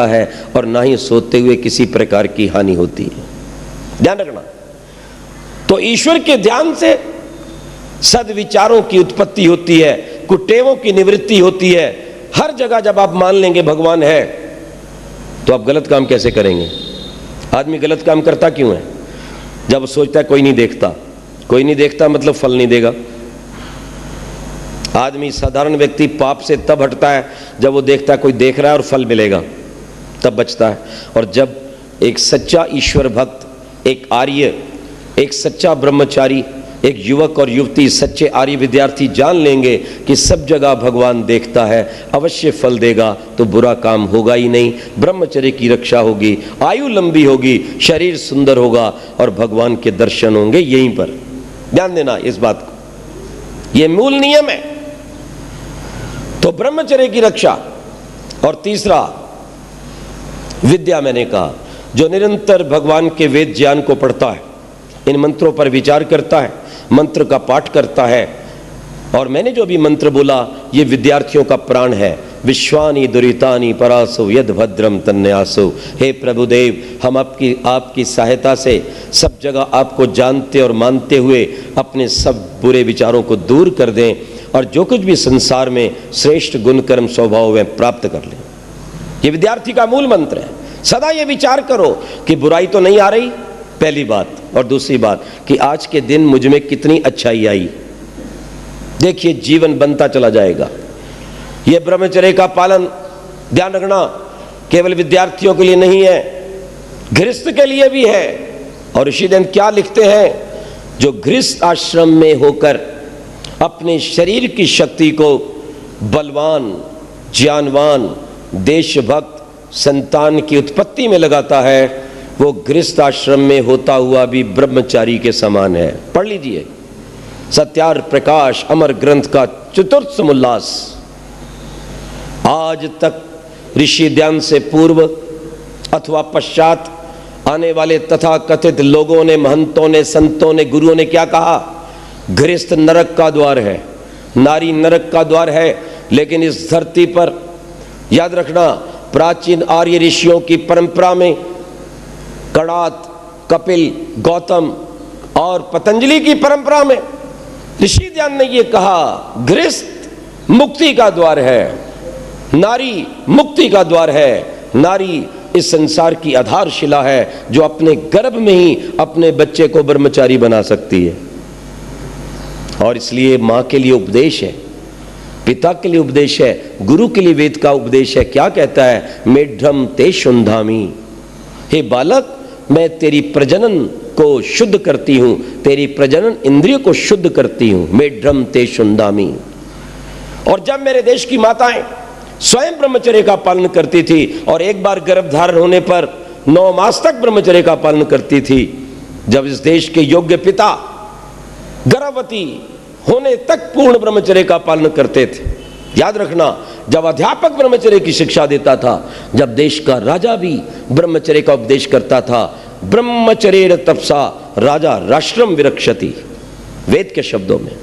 है और ना ही सोते हुए किसी प्रकार की हानि होती है। ध्यान रखना। तो ईश्वर के ध्यान से सद्विचारों की उत्पत्ति होती है, कुटेवों की निवृत्ति होती है। हर जगह जब आप मान लेंगे भगवान है तो आप गलत काम कैसे करेंगे? आदमी गलत काम करता क्यों है? जब सोचता है कोई नहीं देखता, कोई नहीं देखता मतलब फल नहीं देगा। आदमी साधारण व्यक्ति पाप से तब हटता है जब वो देखता है कोई देख रहा है और फल मिलेगा, तब बचता है। और जब एक सच्चा ईश्वर भक्त, एक आर्य, एक सच्चा ब्रह्मचारी, एक युवक और युवती, सच्चे आर्य विद्यार्थी जान लेंगे कि सब जगह भगवान देखता है, अवश्य फल देगा, तो बुरा काम होगा ही नहीं। ब्रह्मचर्य की रक्षा होगी, आयु लंबी होगी, शरीर सुंदर होगा और भगवान के दर्शन होंगे यहीं पर। ध्यान देना इस बात को, यह मूल नियम है। तो ब्रह्मचर्य की रक्षा। और तीसरा विद्या, मैंने कहा, जो निरंतर भगवान के वेद ज्ञान को पढ़ता है, इन मंत्रों पर विचार करता है, मंत्र का पाठ करता है। और मैंने जो भी मंत्र बोला ये विद्यार्थियों का प्राण है। विश्वानि दुरितानि परासो यद भद्रम तन्यासो। हे प्रभुदेव, हम आपकी सहायता से सब जगह आपको जानते और मानते हुए अपने सब बुरे विचारों को दूर कर दें और जो कुछ भी संसार में श्रेष्ठ गुण कर्म स्वभाव है प्राप्त कर लें। ये विद्यार्थी का मूल मंत्र है। सदा ये विचार करो कि बुराई तो नहीं आ रही, पहली बात, और दूसरी बात कि आज के दिन मुझ में कितनी अच्छाई आई। देखिए जीवन बनता चला जाएगा। यह ब्रह्मचर्य का पालन, ध्यान रखना, केवल विद्यार्थियों के लिए नहीं है, गृहस्थ के लिए भी है। और ऋषिदंत क्या लिखते हैं? जो गृहस्थ आश्रम में होकर अपने शरीर की शक्ति को बलवान, ज्ञानवान, देशभक्त, संतान की उत्पत्ति में लगाता है, वो गृहस्थ आश्रम में होता हुआ भी ब्रह्मचारी के समान है। पढ़ लीजिए सत्यार्थ प्रकाश अमर ग्रंथ का चतुर्थ समुल्लास। आज तक ऋषि ध्यान से पूर्व अथवा पश्चात आने वाले तथा कथित लोगों ने, महंतों ने, संतों ने, गुरुओं ने क्या कहा? गृहस्थ नरक का द्वार है, नारी नरक का द्वार है। लेकिन इस धरती पर याद रखना, प्राचीन आर्य ऋषियों की परंपरा में कणाद, कपिल, गौतम और पतंजलि की परंपरा में ऋषि ध्यान ने यह कहा, गृहस्थ मुक्ति का द्वार है, नारी मुक्ति का द्वार है। नारी इस संसार की आधारशिला है जो अपने गर्भ में ही अपने बच्चे को ब्रह्मचारी बना सकती है। और इसलिए मां के लिए उपदेश है, पिता के लिए उपदेश है, गुरु के लिए वेद का उपदेश है। क्या कहता है? मेढ्रम ते शुंधामी। हे बालक, मैं तेरी प्रजनन को शुद्ध करती हूं, तेरी प्रजनन इंद्रिय को शुद्ध करती हूं। मेढ्रम ते शुंधामी। और जब मेरे देश की माताएं स्वयं ब्रह्मचर्य का पालन करती थी और एक बार गर्भधारण होने पर 9 मास तक ब्रह्मचर्य का पालन करती थी, जब इस देश के योग्य पिता गर्भवती होने तक पूर्ण ब्रह्मचर्य का पालन करते थे। याद रखना, जब अध्यापक ब्रह्मचर्य की शिक्षा देता था, जब देश का राजा भी ब्रह्मचर्य का उपदेश करता था, ब्रह्मचर्य तपसा राजा राष्ट्रम विरक्षति, वेद के शब्दों में,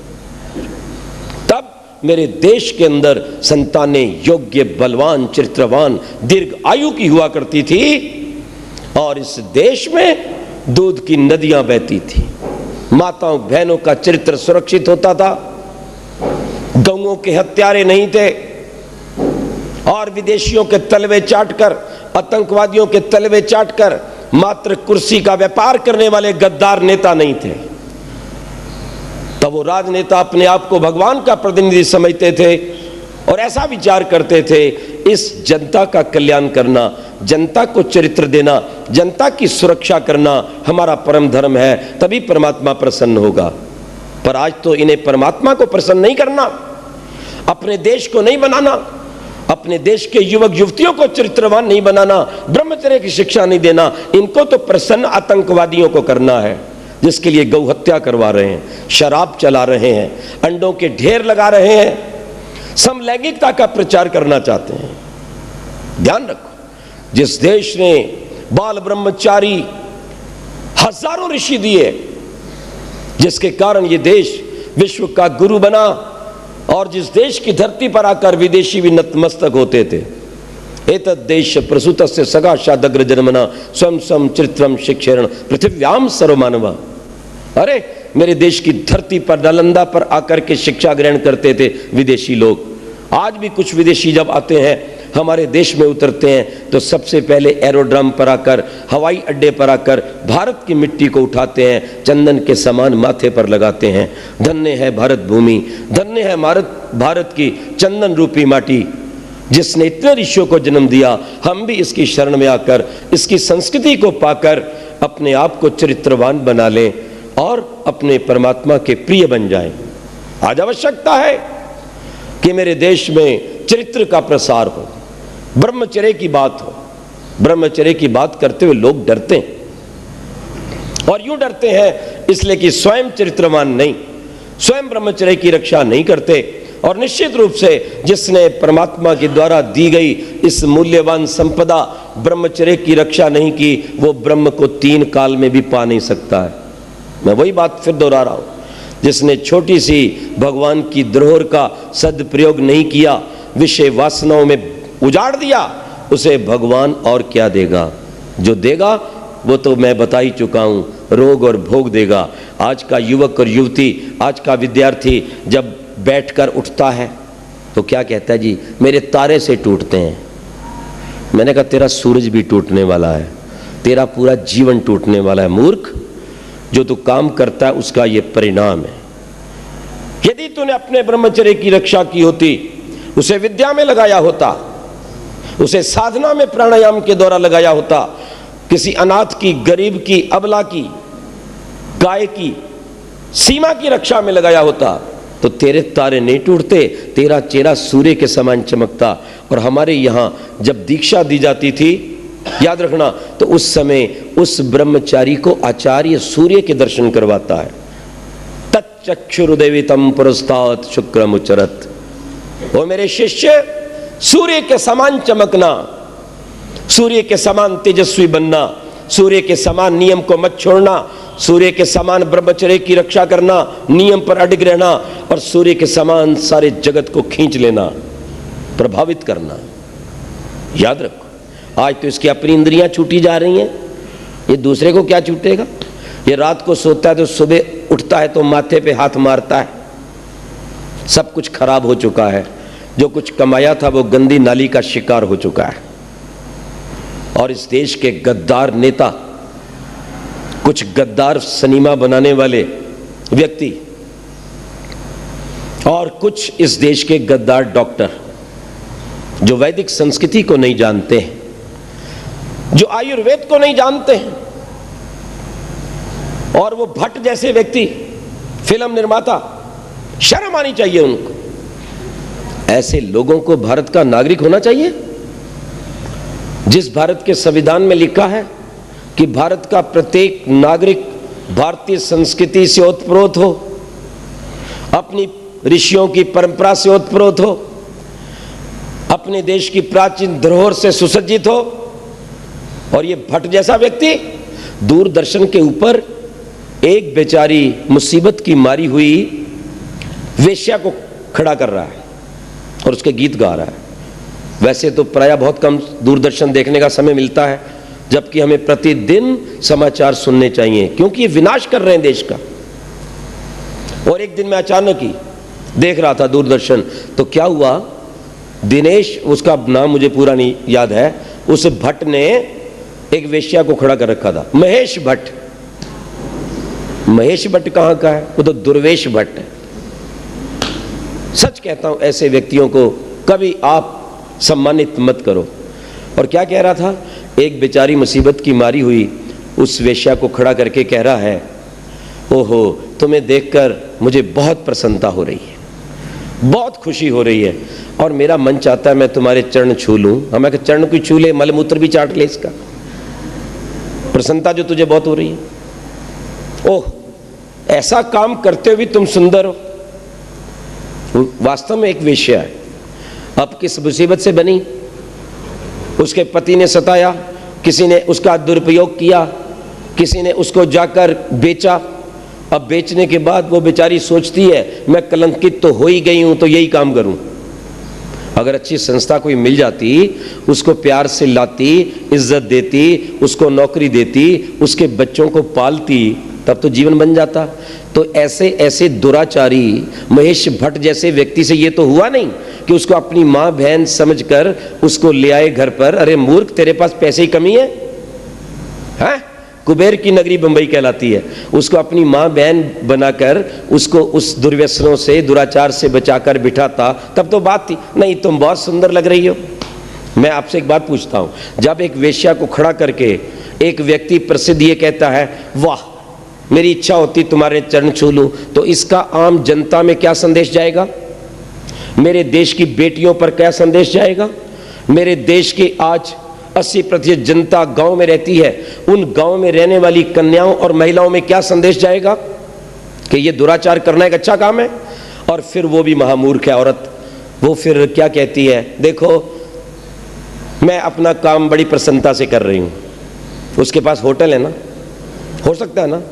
तब मेरे देश के अंदर संतानें योग्य, बलवान, चरित्रवान, दीर्घ आयु की हुआ करती थी और इस देश में दूध की नदियां बहती थी। माताओं बहनों का चरित्र सुरक्षित होता था, गौओं के हत्यारे नहीं थे और विदेशियों के तलवे चाटकर, आतंकवादियों के तलवे चाटकर मात्र कुर्सी का व्यापार करने वाले गद्दार नेता नहीं थे। तब वो राजनेता अपने आप को भगवान का प्रतिनिधि समझते थे और ऐसा विचार करते थे, इस जनता का कल्याण करना, जनता को चरित्र देना, जनता की सुरक्षा करना हमारा परम धर्म है, तभी परमात्मा प्रसन्न होगा। पर आज तो इन्हें परमात्मा को प्रसन्न नहीं करना, अपने देश को नहीं बनाना, अपने देश के युवक युवतियों को चरित्रवान नहीं बनाना, ब्रह्मचर्य की शिक्षा नहीं देना, इनको तो प्रसन्न आतंकवादियों को करना है, जिसके लिए गौ हत्या करवा रहे हैं, शराब चला रहे हैं, अंडों के ढेर लगा रहे हैं, समलैंगिकता का प्रचार करना चाहते हैं। ध्यान रखो, जिस देश ने बाल ब्रह्मचारी हजारों ऋषि दिए, जिसके कारण ये देश विश्व का गुरु बना और जिस देश की धरती पर आकर विदेशी भी नतमस्तक होते थे, एतद्देश प्रसूतस्य सकाशादग्र जन्मना स्वयं स्वयं चरित्रम शिक्षेरण पृथिव्याम सर्वमानवा। अरे मेरे देश की धरती पर नालंदा पर आकर के शिक्षा ग्रहण करते थे विदेशी लोग। आज भी कुछ विदेशी जब आते हैं हमारे देश में उतरते हैं तो सबसे पहले एरोड्रम पर आकर, हवाई अड्डे पर आकर भारत की मिट्टी को उठाते हैं, चंदन के समान माथे पर लगाते हैं। धन्य है भारत भूमि, धन्य है भारत की चंदन रूपी माटी, जिसने इतने ऋषियों को जन्म दिया। हम भी इसकी शरण में आकर, इसकी संस्कृति को पाकर अपने आप को चरित्रवान बना लें और अपने परमात्मा के प्रिय बन जाएं। आज आवश्यकता है कि मेरे देश में चरित्र का प्रसार हो, ब्रह्मचर्य की बात हो। ब्रह्मचर्य की बात करते हुए लोग डरते हैं, और यूं डरते हैं इसलिए कि स्वयं चरित्रवान नहीं, स्वयं ब्रह्मचर्य की रक्षा नहीं करते। और निश्चित रूप से जिसने परमात्मा के द्वारा दी गई इस मूल्यवान संपदा ब्रह्मचर्य की रक्षा नहीं की, वो ब्रह्म को 3 काल में भी पा नहीं सकता है। मैं वही बात फिर दोहरा रहा हूं, जिसने छोटी सी भगवान की धरोहर का सदप्रयोग नहीं किया, विषय वासनाओं में उजाड़ दिया, उसे भगवान और क्या देगा? जो देगा वो तो मैं बता ही चुका हूं, रोग और भोग देगा। आज का युवक और युवती, आज का विद्यार्थी जब बैठकर उठता है तो क्या कहता है? जी मेरे तारे से टूटते हैं। मैंने कहा तेरा सूरज भी टूटने वाला है, तेरा पूरा जीवन टूटने वाला है। मूर्ख, जो तू काम करता है उसका ये परिणाम है। यदि तूने अपने ब्रह्मचर्य की रक्षा की होती, उसे विद्या में लगाया होता, उसे साधना में प्राणायाम के द्वारा लगाया होता, किसी अनाथ की, गरीब की, अबला की, गाय की, सीमा की रक्षा में लगाया होता, तो तेरे तारे नहीं टूटते, तेरा चेहरा सूर्य के समान चमकता। और हमारे यहां जब दीक्षा दी जाती थी, याद रखना, तो उस समय उस ब्रह्मचारी को आचार्य सूर्य के दर्शन करवाता है। तच्चक्षुरुदेवितम पुरस्तात् शुक्रमुचरत। वो मेरे शिष्य, सूर्य के समान चमकना, सूर्य के समान तेजस्वी बनना, सूर्य के समान नियम को मत छोड़ना, सूर्य के समान ब्रह्मचर्य की रक्षा करना, नियम पर अडिग रहना, और सूर्य के समान सारे जगत को खींच लेना, प्रभावित करना। याद रखो, आज तो इसकी अपनी इंद्रियां छूटी जा रही हैं, ये दूसरे को क्या छूटेगा? ये रात को सोता है तो सुबह उठता है तो माथे पे हाथ मारता है। सब कुछ खराब हो चुका है, जो कुछ कमाया था वो गंदी नाली का शिकार हो चुका है। और इस देश के गद्दार नेता, कुछ गद्दार सिनेमा बनाने वाले व्यक्ति, और कुछ इस देश के गद्दार डॉक्टर, जो वैदिक संस्कृति को नहीं जानते हैं, जो आयुर्वेद को नहीं जानते हैं, और वो भट्ट जैसे व्यक्ति, फिल्म निर्माता, शर्म आनी चाहिए उनको। ऐसे लोगों को भारत का नागरिक होना चाहिए? जिस भारत के संविधान में लिखा है कि भारत का प्रत्येक नागरिक भारतीय संस्कृति से ओतप्रोत हो, अपनी ऋषियों की परंपरा से ओतप्रोत हो, अपने देश की प्राचीन धरोहर से सुसज्जित हो। और ये भट्ट जैसा व्यक्ति दूरदर्शन के ऊपर एक बेचारी मुसीबत की मारी हुई वेश्या को खड़ा कर रहा है और उसके गीत गा रहा है। वैसे तो प्रायः बहुत कम दूरदर्शन देखने का समय मिलता है, जबकि हमें प्रतिदिन समाचार सुनने चाहिए, क्योंकि ये विनाश कर रहे हैं देश का। और एक दिन मैं अचानक ही देख रहा था दूरदर्शन, तो क्या हुआ, दिनेश, उसका नाम मुझे पूरा नहीं याद है, उस भट्ट ने एक वेश्या को खड़ा कर रखा था, महेश भट्ट। महेश भट्ट कहां का है? वो तो दुर्वेश भट्ट है। सच कहता हूं, ऐसे व्यक्तियों को कभी आप सम्मानित मत करो। और क्या कह रहा था, एक बेचारी मुसीबत की मारी हुई उस वेश्या को खड़ा करके कह रहा है, ओहो, तुम्हें देखकर मुझे बहुत प्रसन्नता हो रही है, बहुत खुशी हो रही है, और मेरा मन चाहता है मैं तुम्हारे चरण छू लूं। हमें चरण कोई छू ले, मलमूत्र भी चाट ले, इसका प्रसन्नता जो तुझे बहुत हो रही है। ओह, ऐसा काम करते हुए तुम सुंदर हो। वास्तव में एक वेश्या है, अब किस मुसीबत से बनी, उसके पति ने सताया, किसी ने उसका दुरुपयोग किया, किसी ने उसको जाकर बेचा। अब बेचने के बाद वो बेचारी सोचती है मैं कलंकित तो हो ही गई हूं, तो यही काम करूं। अगर अच्छी संस्था कोई मिल जाती, उसको प्यार से लाती, इज्जत देती, उसको नौकरी देती, उसके बच्चों को पालती, तब तो जीवन बन जाता। तो ऐसे ऐसे दुराचारी महेश भट्ट जैसे व्यक्ति से ये तो हुआ नहीं कि उसको अपनी माँ बहन समझकर उसको ले आए घर पर। अरे मूर्ख, तेरे पास पैसे की कमी है? कुबेर की नगरी बंबई कहलाती है। उसको अपनी माँ बहन बनाकर उसको उस दुर्व्यसनों से, दुराचार से बचाकर बिठाता, तब तो बात थी। नहीं, तुम बहुत सुंदर लग रही हो। मैं आपसे एक बात पूछता हूँ, जब एक वेश्या को खड़ा करके एक व्यक्ति प्रसिद्ध ये कहता है, वाह मेरी इच्छा होती तुम्हारे चरण छू लूं, तो इसका आम जनता में क्या संदेश जाएगा? मेरे देश की बेटियों पर क्या संदेश जाएगा? मेरे देश की आज 80% जनता गांव में रहती है, उन गांव में रहने वाली कन्याओं और महिलाओं में क्या संदेश जाएगा कि ये दुराचार करना एक अच्छा काम है? और फिर वो भी महामूर्ख है औरत, वो फिर क्या कहती है, देखो मैं अपना काम बड़ी प्रसन्नता से कर रही हूं। उसके पास होटल है ना, हो सकता है ना,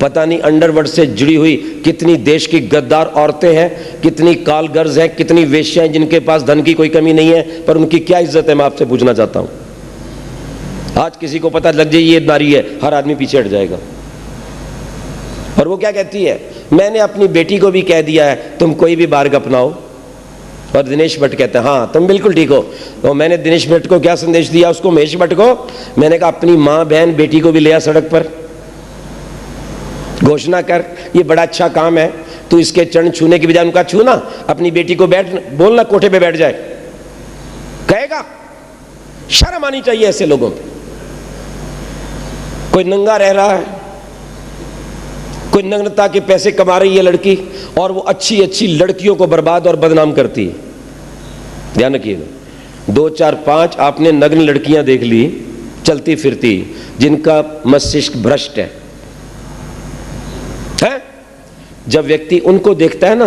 पता नहीं अंडरवर्ल्ड से जुड़ी हुई कितनी देश की गद्दार औरतें हैं, कितनी कालगर्ज हैं, कितनी वेश्याएं जिनके पास धन की कोई कमी नहीं है, पर उनकी क्या इज्जत है, मैं आपसे पूछना चाहता हूं। आज किसी को पता लग जाए ये नारी है, हर आदमी पीछे हट जाएगा। और वो क्या कहती है, मैंने अपनी बेटी को भी कह दिया है तुम कोई भी बार्ग अपनाओ। और दिनेश भट्ट कहते हैं हाँ तुम बिल्कुल ठीक हो। तो मैंने दिनेश भट्ट को क्या संदेश दिया, उसको महेश भट्ट को, मैंने कहा अपनी माँ बहन बेटी को भी ले आ सड़क पर, घोषणा कर ये बड़ा अच्छा काम है, तू इसके चरण छूने की बजाय उनका छूना, अपनी बेटी को बैठ बोलना कोठे पे बैठ जाए, कहेगा। शर्म आनी चाहिए ऐसे लोगों पे। कोई नंगा रह रहा है, कोई नग्नता के पैसे कमा रही है लड़की, और वो अच्छी अच्छी लड़कियों को बर्बाद और बदनाम करती है। ध्यान रखिएगा, 2 4 5 आपने नग्न लड़कियां देख ली चलती फिरती, जिनका मस्तिष्क भ्रष्ट है। जब व्यक्ति उनको देखता है ना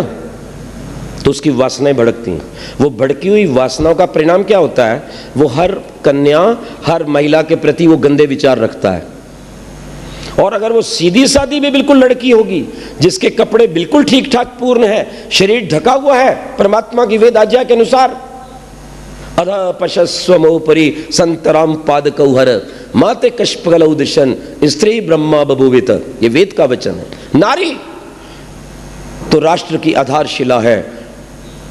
तो उसकी वासनाएं भड़कती हैं। वो भड़की हुई वासनाओं का परिणाम क्या होता है, वो हर कन्या, हर महिला के प्रति वो गंदे विचार रखता है। और अगर वो सीधी सादी भी बिल्कुल लड़की होगी, जिसके कपड़े बिल्कुल ठीक ठाक पूर्ण है, शरीर ढका हुआ है परमात्मा की वेद आज्ञा के अनुसार, अधा पशस्वमोपरि संतराम पादकौहर माते कष्पगलौ दिशन स्त्री ब्रह्मा बभूवित, ये वेद का वचन है। नारी तो राष्ट्र की आधारशिला है।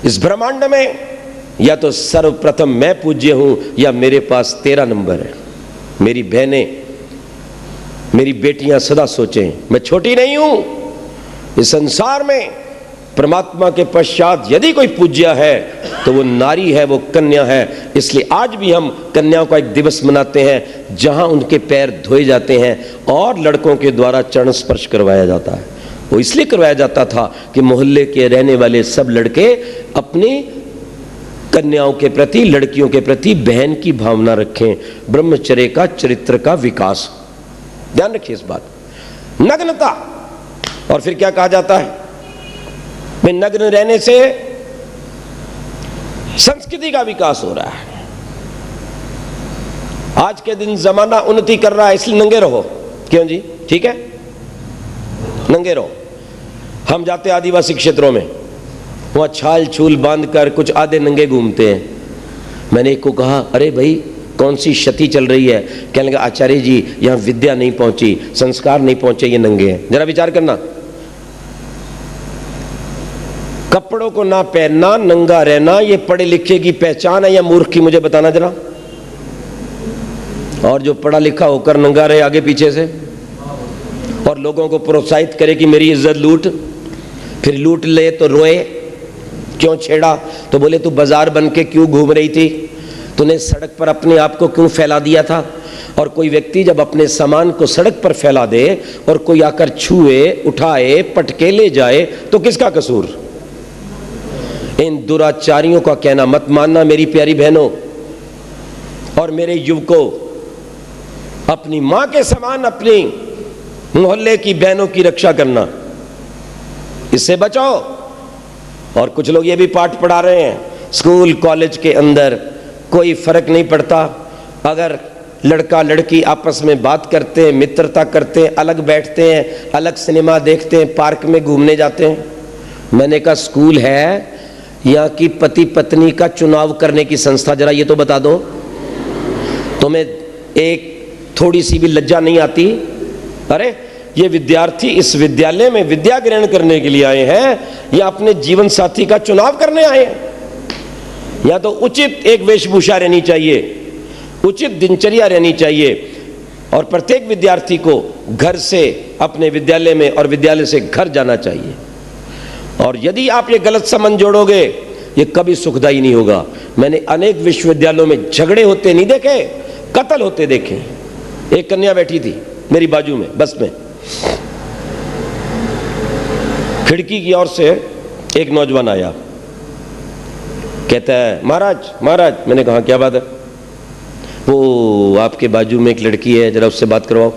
इस ब्रह्मांड में या तो सर्वप्रथम मैं पूज्य हूं, या मेरे पास तेरा नंबर है। मेरी बहनें, मेरी बेटियां सदा सोचें, मैं छोटी नहीं हूं इस संसार में। परमात्मा के पश्चात यदि कोई पूज्य है तो वो नारी है, वो कन्या है। इसलिए आज भी हम कन्याओं का एक दिवस मनाते हैं जहां उनके पैर धोए जाते हैं और लड़कों के द्वारा चरण स्पर्श करवाया जाता है। वो इसलिए करवाया जाता था कि मोहल्ले के रहने वाले सब लड़के अपनी कन्याओं के प्रति, लड़कियों के प्रति बहन की भावना रखें, ब्रह्मचर्य का, चरित्र का विकास। ध्यान रखिए इस बात। नग्नता, और फिर क्या कहा जाता है, मैं नग्न रहने से संस्कृति का विकास हो रहा है। आज के दिन जमाना उन्नति कर रहा है, इसलिए नंगे रहो। क्यों जी, ठीक है, नंगे रहो। हम जाते आदिवासी क्षेत्रों में, वहां छाल छूल बांधकर कुछ आधे नंगे घूमते हैं। मैंने एक को कहा, अरे भाई कौन सी क्षति चल रही है? कहने लगा, आचार्य जी यहाँ विद्या नहीं पहुंची, संस्कार नहीं पहुंचे, ये नंगे हैं। जरा विचार करना, कपड़ों को ना पहनना, नंगा रहना, ये पढ़े लिखे की पहचान है या मूर्ख की? मुझे बताना जरा। और जो पढ़ा लिखा होकर नंगा रहे आगे पीछे से और लोगों को प्रोत्साहित करे कि मेरी इज्जत लूट, फिर लूट ले तो रोए, क्यों छेड़ा? तो बोले तू बाजार बन के क्यों घूम रही थी, तूने सड़क पर अपने आप को क्यों फैला दिया था? और कोई व्यक्ति जब अपने सामान को सड़क पर फैला दे और कोई आकर छुए, उठाए, पटके ले जाए, तो किसका कसूर? इन दुराचारियों का कहना मत मानना मेरी प्यारी बहनों और मेरे युवकों। अपनी मां के समान अपनी मोहल्ले की बहनों की रक्षा करना, इससे बचाओ। और कुछ लोग ये भी पाठ पढ़ा रहे हैं, स्कूल कॉलेज के अंदर कोई फर्क नहीं पड़ता, अगर लड़का लड़की आपस में बात करते हैं, मित्रता करते हैं, अलग बैठते हैं, अलग सिनेमा देखते हैं, पार्क में घूमने जाते हैं। मैंने कहा स्कूल है यहाँ की पति पत्नी का चुनाव करने की संस्था, जरा ये तो बता दो। तुम्हें एक थोड़ी सी भी लज्जा नहीं आती? अरे ये विद्यार्थी इस विद्यालय में विद्या ग्रहण करने के लिए आए हैं या अपने जीवन साथी का चुनाव करने आए हैं? या तो उचित एक वेशभूषा रहनी चाहिए, उचित दिनचर्या रहनी चाहिए, और प्रत्येक विद्यार्थी को घर से अपने विद्यालय में और विद्यालय से घर जाना चाहिए। और यदि आप ये गलत संबंध जोड़ोगे, ये कभी सुखदायी नहीं होगा। मैंने अनेक विश्वविद्यालयों में झगड़े होते नहीं देखे, कत्ल होते देखे। एक कन्या बैठी थी मेरी बाजू में बस में, खिड़की की ओर से एक नौजवान आया, कहता है महाराज महाराज। मैंने कहा क्या बात है? वो आपके बाजू में एक लड़की है, जरा उससे बात करवाओ।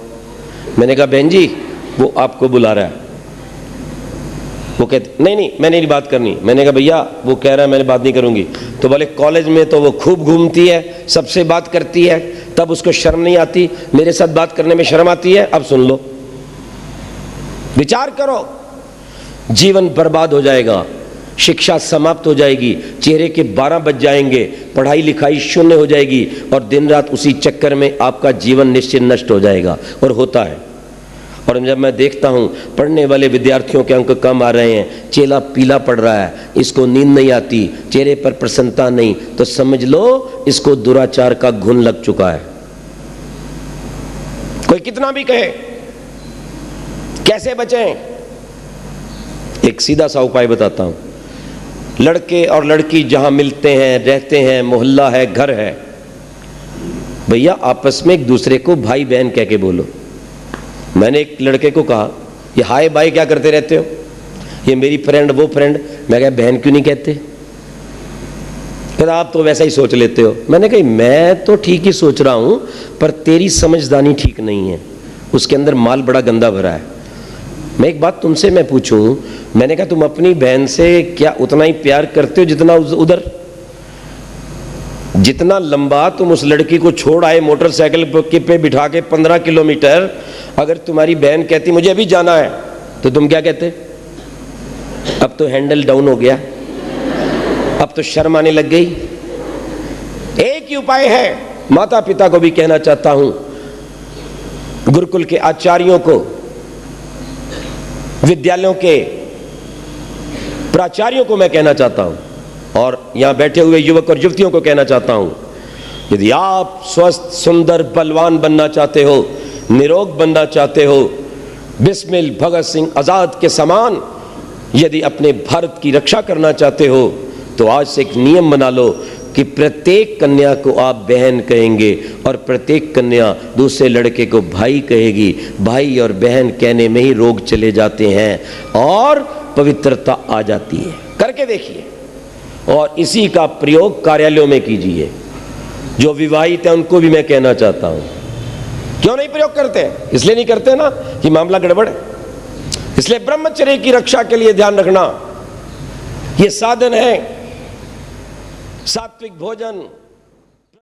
मैंने कहा बहन जी वो आपको बुला रहा है। वो कहते नहीं नहीं मैंने नहीं बात करनी। मैंने कहा भैया वो कह रहा है मैंने बात नहीं करूंगी। तो बोले कॉलेज में तो वो खूब घूमती है, सबसे बात करती है, तब उसको शर्म नहीं आती, मेरे साथ बात करने में शर्म आती है। अब सुन लो, विचार करो, जीवन बर्बाद हो जाएगा, शिक्षा समाप्त हो जाएगी, चेहरे के 12 बज जाएंगे, पढ़ाई लिखाई शून्य हो जाएगी, और दिन रात उसी चक्कर में आपका जीवन निश्चित नष्ट हो जाएगा। और होता है। और जब मैं देखता हूँ पढ़ने वाले विद्यार्थियों के अंक कम आ रहे हैं, चेहरा पीला पड़ रहा है, इसको नींद नहीं आती, चेहरे पर प्रसन्नता नहीं, तो समझ लो इसको दुराचार का घुन लग चुका है। कोई कितना भी कहे, कैसे बचें? एक सीधा सा उपाय बताता हूं। लड़के और लड़की जहां मिलते हैं, रहते हैं, मोहल्ला है, घर है, भैया आपस में एक दूसरे को भाई बहन कह के बोलो। मैंने एक लड़के को कहा ये हाय बाय क्या करते रहते हो, ये मेरी फ्रेंड वो फ्रेंड। मैं कहा बहन क्यों नहीं कहते? कहता आप तो वैसा ही सोच लेते हो। मैंने कहा मैं तो ठीक ही सोच रहा हूं, पर तेरी समझदारी ठीक नहीं है, उसके अंदर माल बड़ा गंदा भरा है। मैं एक बात तुमसे मैं पूछूं, मैंने कहा तुम अपनी बहन से क्या उतना ही प्यार करते हो जितना उधर? जितना लंबा तुम उस लड़की को छोड़ आए मोटरसाइकिल पे बिठा के 15 किलोमीटर, अगर तुम्हारी बहन कहती मुझे अभी जाना है, तो तुम क्या कहते? अब तो हैंडल डाउन हो गया, अब तो शर्म आने लग गई। एक ही उपाय है, माता पिता को भी कहना चाहता हूं, गुरुकुल के आचार्यों को, विद्यालयों के प्राचार्यों को मैं कहना चाहता हूं, और यहां बैठे हुए युवक और युवतियों को कहना चाहता हूं, यदि आप स्वस्थ सुंदर बलवान बनना चाहते हो, निरोग बनना चाहते हो, बिस्मिल भगत सिंह आजाद के समान यदि अपने भारत की रक्षा करना चाहते हो, तो आज से एक नियम बना लो कि प्रत्येक कन्या को आप बहन कहेंगे और प्रत्येक कन्या दूसरे लड़के को भाई कहेगी। भाई और बहन कहने में ही रोग चले जाते हैं और पवित्रता आ जाती है। करके देखिए, और इसी का प्रयोग कार्यालयों में कीजिए। जो विवाहित है उनको भी मैं कहना चाहता हूं, क्यों नहीं प्रयोग करते? इसलिए नहीं करते ना कि मामला गड़बड़ है। इसलिए ब्रह्मचर्य की रक्षा के लिए ध्यान रखना, यह साधन है। सात्विक भोजन,